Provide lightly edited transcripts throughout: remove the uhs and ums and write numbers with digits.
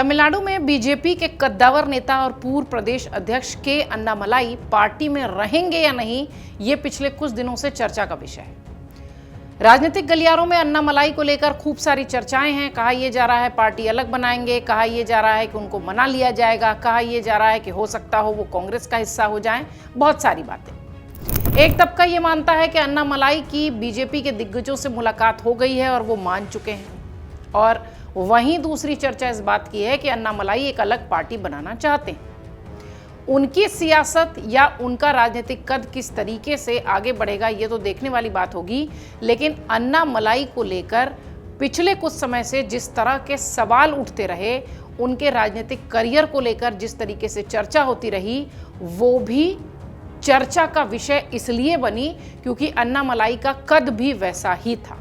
तमिलनाडु में बीजेपी के कद्दावर नेता और पूर्व प्रदेश अध्यक्ष के अन्नामलाई पार्टी में रहेंगे या नहीं, ये पिछले कुछ दिनों से चर्चा का विषय है। राजनीतिक गलियारों में अन्नामलाई को लेकर खूब सारी चर्चाएं हैं। कहा यह जा रहा है पार्टी अलग बनाएंगे, कहा यह जा रहा है कि उनको मना लिया जाएगा, कहा यह जा रहा है कि हो सकता हो वो कांग्रेस का हिस्सा हो जाएं। बहुत सारी बातें। एक तबका ये मानता है कि अन्नामलाई की बीजेपी के दिग्गजों से मुलाकात हो गई है और वो मान चुके हैं, और वहीं दूसरी चर्चा इस बात की है कि अन्नामलाई एक अलग पार्टी बनाना चाहते हैं। उनकी सियासत या उनका राजनीतिक कद किस तरीके से आगे बढ़ेगा ये तो देखने वाली बात होगी, लेकिन अन्नामलाई को लेकर पिछले कुछ समय से जिस तरह के सवाल उठते रहे, उनके राजनीतिक करियर को लेकर जिस तरीके से चर्चा होती रही, वो भी चर्चा का विषय इसलिए बनी क्योंकि अन्नामलाई का कद भी वैसा ही था।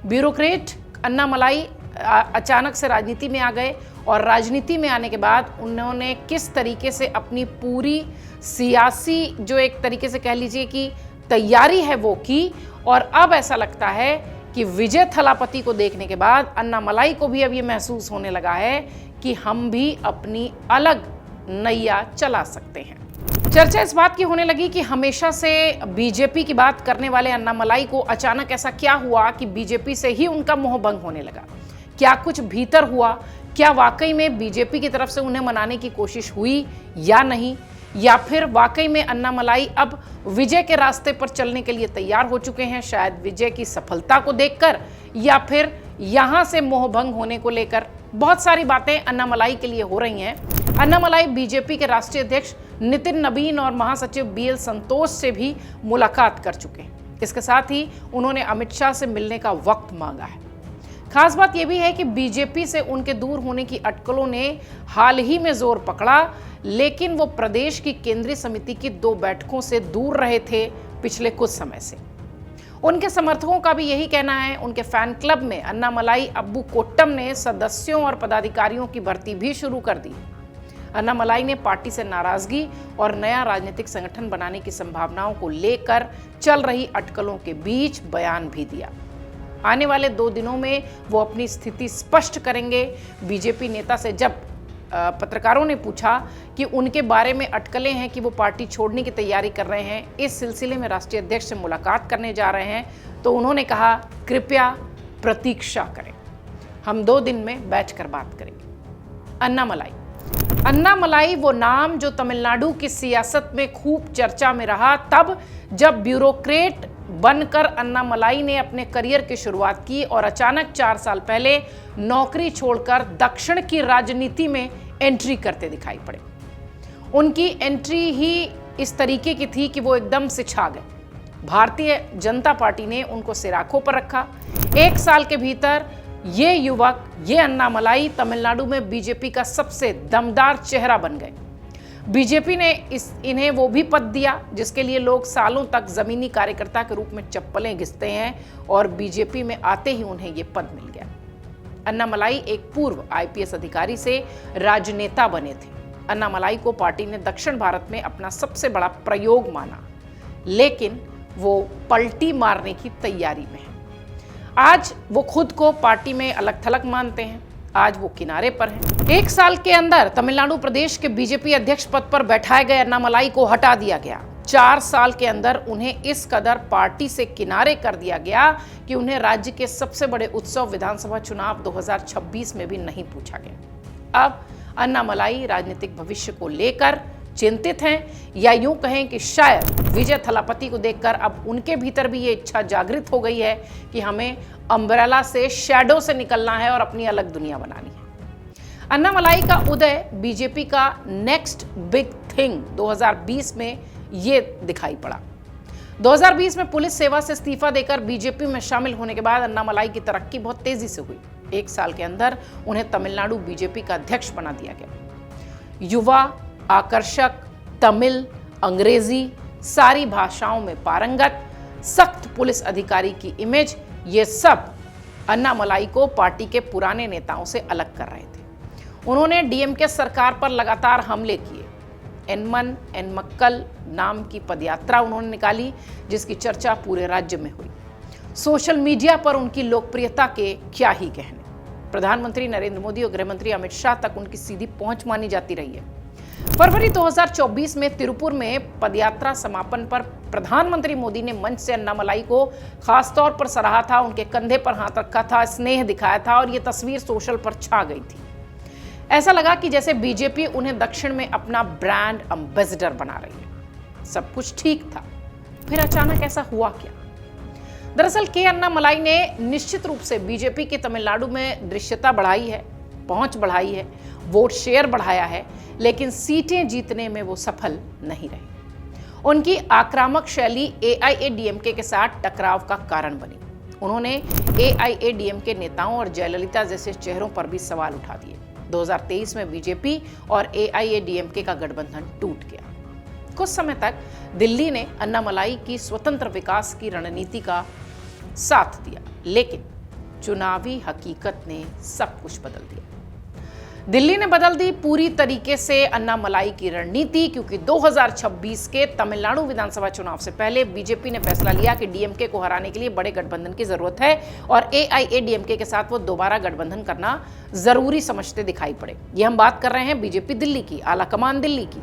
ब्यूरोक्रेट अन्नामलाई अचानक से राजनीति में आ गए और राजनीति में आने के बाद उन्होंने किस तरीके से अपनी पूरी सियासी जो एक तरीके से कह लीजिए कि तैयारी है वो की, और अब ऐसा लगता है कि विजय थलापति को देखने के बाद अन्नामलाई को भी अब ये महसूस होने लगा है कि हम भी अपनी अलग नैया चला सकते हैं। चर्चा इस बात की होने लगी कि हमेशा से बीजेपी की बात करने वाले अन्नामलाई को अचानक ऐसा क्या हुआ कि बीजेपी से ही उनका मोहभंग होने लगा। क्या कुछ भीतर हुआ? क्या वाकई में बीजेपी की तरफ से उन्हें मनाने की कोशिश हुई या नहीं, या फिर वाकई में अन्नामलाई अब विजय के रास्ते पर चलने के लिए तैयार हो चुके हैं, शायद विजय की सफलता को देखकर, या फिर यहां से मोहभंग होने को लेकर। बहुत सारी बातें अन्नामलाई के लिए हो रही हैं। अन्नामलाई बीजेपी के राष्ट्रीय अध्यक्ष नितिन नबीन और महासचिव बीएल संतोष से भी मुलाकात कर चुके हैं। इसके साथ ही उन्होंने अमित शाह से मिलने का वक्त मांगा है। खास बात यह भी है कि बीजेपी से उनके दूर होने की अटकलों ने हाल ही में जोर पकड़ा, लेकिन वो प्रदेश की केंद्रीय समिति की 2 बैठकों से दूर रहे थे पिछले कुछ समय से। उनके समर्थकों का भी यही कहना है। उनके फैन क्लब में अन्नामलाई अब्बू कोट्टम ने सदस्यों और पदाधिकारियों की भर्ती भी शुरू कर दी। अन्नामलाई ने पार्टी से नाराजगी और नया राजनीतिक संगठन बनाने की संभावनाओं को लेकर चल रही अटकलों के बीच बयान भी दिया। आने वाले 2 दिनों में वो अपनी स्थिति स्पष्ट करेंगे। बीजेपी नेता से जब पत्रकारों ने पूछा कि उनके बारे में अटकलें हैं कि वो पार्टी छोड़ने की तैयारी कर रहे हैं, इस सिलसिले में राष्ट्रीय अध्यक्ष से मुलाकात करने जा रहे हैं, तो उन्होंने कहा कृपया प्रतीक्षा करें, हम 2 दिन में बैठकर बात करेंगे। अन्नामलाई वो नाम जो तमिलनाडु की सियासत में खूब चर्चा में रहा तब जब ब्यूरोक्रेट बनकर अन्नामलाई ने अपने करियर की शुरुआत की और अचानक 4 साल पहले नौकरी छोड़कर दक्षिण की राजनीति में एंट्री करते दिखाई पड़े। उनकी एंट्री ही इस तरीके की थी कि वो एकदम से छा गए। भारतीय जनता पार्टी ने उनको सिराखों पर रखा। 1 साल के भीतर ये युवक, ये अन्नामलाई तमिलनाडु में बीजेपी का सबसे दमदार चेहरा बन गए। बीजेपी ने इन्हें वो भी पद दिया जिसके लिए लोग सालों तक जमीनी कार्यकर्ता के रूप में चप्पलें घिसते हैं, और बीजेपी में आते ही उन्हें ये पद मिल गया। अन्नामलाई एक पूर्व आईपीएस अधिकारी से राजनेता बने थे। अन्नामलाई को पार्टी ने दक्षिण भारत में अपना सबसे बड़ा प्रयोग माना, लेकिन वो पलटी मारने की तैयारी में है। आज वो खुद को पार्टी में अलग थलग मानते हैं। आज वो किनारे पर हैं। 1 साल के अंदर तमिलनाडु प्रदेश के बीजेपी अध्यक्ष पद पर बैठाए गए अन्नामलाई को हटा दिया गया। 4 साल के अंदर उन्हें इस कदर पार्टी से किनारे कर दिया गया कि उन्हें राज्य के सबसे बड़े उत्सव विधानसभा चुनाव 2026 में भी नहीं पूछा गया। अब अन्नामलाई राजनीतिक भविष्य को लेकर चिंतित हैं, या यूं कहें कि शायद विजय थलापति को देखकर अब उनके भीतर भी ये इच्छा जागृत हो गई है कि हमें अम्ब्रेला से, शैडो से निकलना है और अपनी अलग दुनिया बनानी है। अन्नामलाई का उदय बीजेपी का नेक्स्ट बिग थिंग 2020 में ये दिखाई पड़ा। 2020 में पुलिस सेवा से इस्तीफा देकर बीजेपी में शामिल होने के बाद अन्नामलाई की तरक्की बहुत तेजी से हुई। 1 साल के अंदर उन्हें तमिलनाडु बीजेपी का अध्यक्ष बना दिया गया। युवा, आकर्षक, तमिल, अंग्रेजी सारी भाषाओं में पारंगत, सख्त पुलिस अधिकारी की इमेज, ये सब अन्नामलाई को पार्टी के पुराने नेताओं से अलग कर रहे थे। उन्होंने डीएमके सरकार पर लगातार हमले किए। एनमन एनमक्कल नाम की पदयात्रा उन्होंने निकाली जिसकी चर्चा पूरे राज्य में हुई। सोशल मीडिया पर उनकी लोकप्रियता के क्या ही कहने। प्रधानमंत्री नरेंद्र मोदी और गृहमंत्री अमित शाह तक उनकी सीधी पहुंच मानी जाती रही है। फरवरी 2024 में तिरुपुर में पदयात्रा समापन पर प्रधानमंत्री मोदी ने मंच से अन्नामलाई को खासतौर पर सराहा था, उनके कंधे पर हाथ रखा था, स्नेह दिखाया था और यह तस्वीर सोशल पर छा गई थी। ऐसा लगा कि जैसे बीजेपी उन्हें दक्षिण में अपना ब्रांड एम्बेसडर बना रही है। सब कुछ ठीक था, फिर अचानक ऐसा हुआ क्या? दरअसल के अन्नामलाई ने निश्चित रूप से बीजेपी के तमिलनाडु में दृश्यता बढ़ाई है, पहुंच बढ़ाई है, वोट शेयर बढ़ाया है, लेकिन सीटें जीतने में वो सफल नहीं रहे। उनकी आक्रामक शैली एआईएडीएमके के साथ टकराव का कारण बनी। उन्होंने एआईएडीएमके नेताओं और जयललिता जैसे चेहरों पर भी सवाल उठा दिए। 2023 में बीजेपी और एआईएडीएमके का गठबंधन टूट गया। कुछ समय तक दिल्ली ने अन्नामलाई की स्वतंत्र विकास की रणनीति का साथ दिया, लेकिन चुनावी हकीकत ने सब कुछ बदल दिया। दिल्ली ने बदल दी पूरी तरीके से अन्नामलाई की रणनीति, क्योंकि 2026 के तमिलनाडु विधानसभा चुनाव से पहले बीजेपी ने फैसला लिया कि डीएमके को हराने के लिए बड़े गठबंधन की जरूरत है और एआईएडीएमके के साथ वो दोबारा गठबंधन करना जरूरी समझते दिखाई पड़े। ये हम बात कर रहे हैं बीजेपी दिल्ली की, आलाकमान दिल्ली की।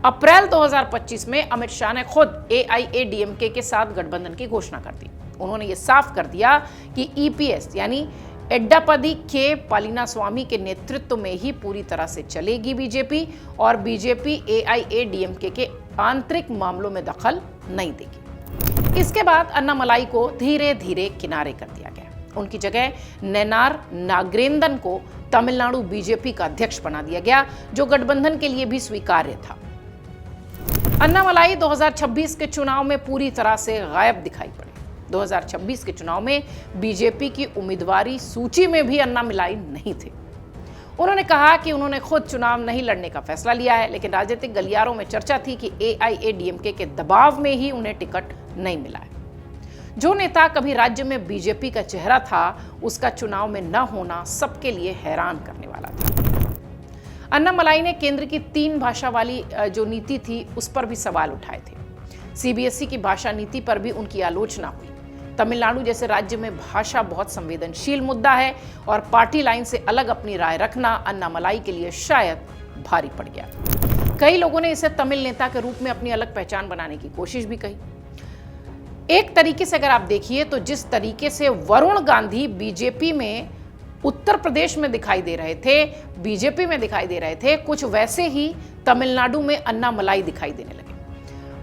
अप्रैल 2025 में अमित शाह ने खुद एआईएडीएमके के साथ गठबंधन की घोषणा कर दी। उन्होंने ये साफ कर दिया कि ईपीएस यानी एड्डापदी के पलानीस्वामी के नेतृत्व में ही पूरी तरह से चलेगी बीजेपी, और बीजेपी एआईएडीएमके के आंतरिक मामलों में दखल नहीं देगी। इसके बाद अन्नामलाई को धीरे धीरे किनारे कर दिया गया। उनकी जगह नैनार नागेंद्रन को तमिलनाडु बीजेपी का अध्यक्ष बना दिया गया, जो गठबंधन के लिए भी स्वीकार्य था। अन्नामलाई 2026 के चुनाव में पूरी तरह से गायब दिखाई पड़े। 2026 के चुनाव में बीजेपी की उम्मीदवारी सूची में भी अन्नामलाई नहीं थे। उन्होंने कहा कि उन्होंने खुद चुनाव नहीं लड़ने का फैसला लिया है, लेकिन राजनीतिक गलियारों में चर्चा थी कि एआईएडीएमके के दबाव में ही उन्हें टिकट नहीं मिला है। जो नेता कभी राज्य में बीजेपी का चेहरा था, उसका चुनाव में न होना सबके लिए हैरान करने वाला था। अन्नामलाई ने केंद्र की 3 भाषा वाली जो नीति थी, उस पर भी सवाल उठाए थे। सीबीएसई की भाषा नीति पर भी उनकी आलोचना हुई। तमिलनाडु जैसे राज्य में भाषा बहुत संवेदनशील मुद्दा है और पार्टी लाइन से अलग अपनी राय रखना अन्नामलाई के लिए शायद भारी पड़ गया। कई लोगों ने इसे तमिल नेता के रूप में अपनी अलग पहचान बनाने की कोशिश भी कही। एक तरीके से अगर आप देखिए तो जिस तरीके से वरुण गांधी बीजेपी में उत्तर प्रदेश में दिखाई दे रहे थे, बीजेपी में दिखाई दे रहे थे, कुछ वैसे ही तमिलनाडु में अन्नामलाई दिखाई देने लगे।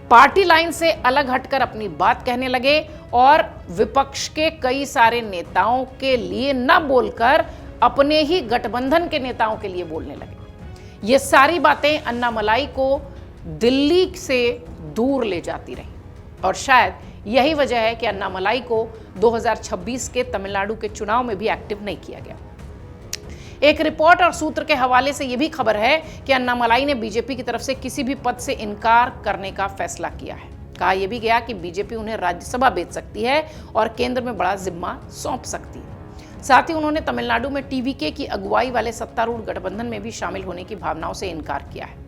पार्टी लाइन से अलग हटकर अपनी बात कहने लगे और विपक्ष के कई सारे नेताओं के लिए न बोलकर अपने ही गठबंधन के नेताओं के लिए बोलने लगे। ये सारी बातें अन्नामलाई को दिल्ली से दूर ले जाती रही और शायद यही वजह है कि अन्नामलाई को 2026 के तमिलनाडु के चुनाव में भी एक्टिव नहीं किया गया। एक रिपोर्ट और सूत्र के हवाले से यह भी खबर है कि अन्नामलाई ने बीजेपी की तरफ से किसी भी पद से इनकार करने का फैसला किया है। कहा यह भी गया कि बीजेपी उन्हें राज्यसभा भेज सकती है और केंद्र में बड़ा जिम्मा सौंप सकती है। साथ ही उन्होंने तमिलनाडु में टीवीके की अगुवाई वाले सत्तारूढ़ गठबंधन में भी शामिल होने की भावनाओं से इनकार किया है।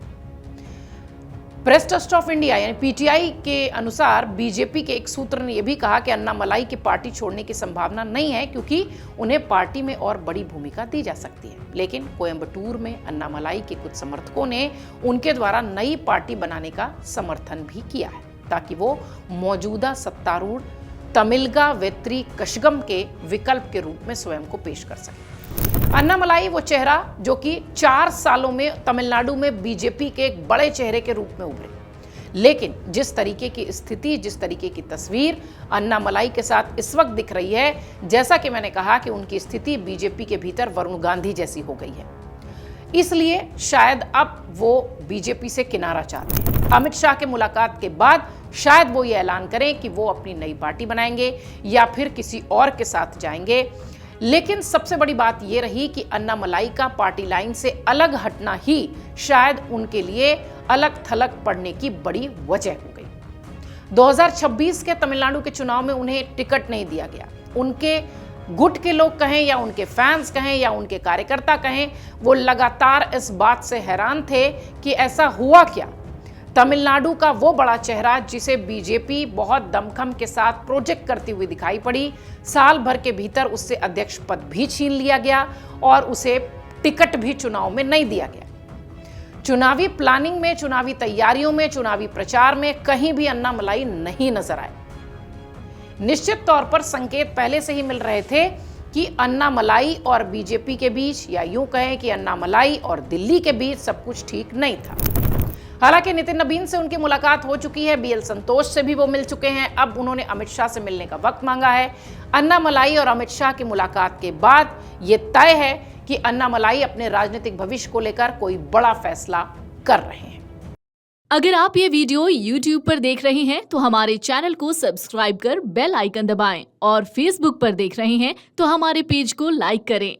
प्रेस ट्रस्ट ऑफ इंडिया यानी पीटीआई के अनुसार बीजेपी के एक सूत्र ने यह भी कहा कि अन्नामलाई की पार्टी छोड़ने की संभावना नहीं है, क्योंकि उन्हें पार्टी में और बड़ी भूमिका दी जा सकती है। लेकिन कोयम्बटूर में अन्नामलाई के कुछ समर्थकों ने उनके द्वारा नई पार्टी बनाने का समर्थन भी किया है, ताकि वो मौजूदा सत्तारूढ़ तमिलगा वेत्री कशगम के विकल्प के रूप में स्वयं को पेश कर सके। अन्नामलाई वो चेहरा जो कि 4 सालों में तमिलनाडु में बीजेपी के एक बड़े चेहरे के रूप में उभरे, लेकिन जिस तरीके की स्थिति, जिस तरीके की तस्वीर अन्नामलाई के साथ इस वक्त दिख रही है, जैसा कि मैंने कहा कि उनकी स्थिति बीजेपी के भीतर वरुण गांधी जैसी हो गई है। इसलिए शायद अब वो बीजेपी से किनारा चाहते हैं। अमित शाह के मुलाकात के बाद शायद वो ये ऐलान करें कि वो अपनी नई पार्टी बनाएंगे या फिर किसी और के साथ जाएंगे। लेकिन सबसे बड़ी बात यह रही कि अन्नामलाई का पार्टी लाइन से अलग हटना ही शायद उनके लिए अलग थलग पड़ने की बड़ी वजह हो गई। 2026 के तमिलनाडु के चुनाव में उन्हें टिकट नहीं दिया गया। उनके गुट के लोग कहें या उनके फैंस कहें या उनके कार्यकर्ता कहें, वो लगातार इस बात से हैरान थे कि ऐसा हुआ क्या। तमिलनाडु का वो बड़ा चेहरा जिसे बीजेपी बहुत दमखम के साथ प्रोजेक्ट करती हुई दिखाई पड़ी, साल भर के भीतर उससे अध्यक्ष पद भी छीन लिया गया और उसे टिकट भी चुनाव में नहीं दिया गया। चुनावी प्लानिंग में, चुनावी तैयारियों में, चुनावी प्रचार में कहीं भी अन्नामलाई नहीं नजर आए। निश्चित तौर पर संकेत पहले से ही मिल रहे थे कि अन्नामलाई और बीजेपी के बीच, या यूं कहें कि अन्नामलाई और दिल्ली के बीच सब कुछ ठीक नहीं था। हालांकि नितिन नबीन से उनकी मुलाकात हो चुकी है, बीएल संतोष से भी वो मिल चुके हैं। अब उन्होंने अमित शाह से मिलने का वक्त मांगा है। अन्नामलाई और अमित शाह की मुलाकात के बाद ये तय है कि अन्नामलाई अपने राजनीतिक भविष्य को लेकर कोई बड़ा फैसला कर रहे हैं। अगर आप ये वीडियो YouTube पर देख रहे हैं तो हमारे चैनल को सब्सक्राइब कर बेल आइकन दबाएं, और Facebook पर देख रहे हैं तो हमारे पेज को लाइक करें।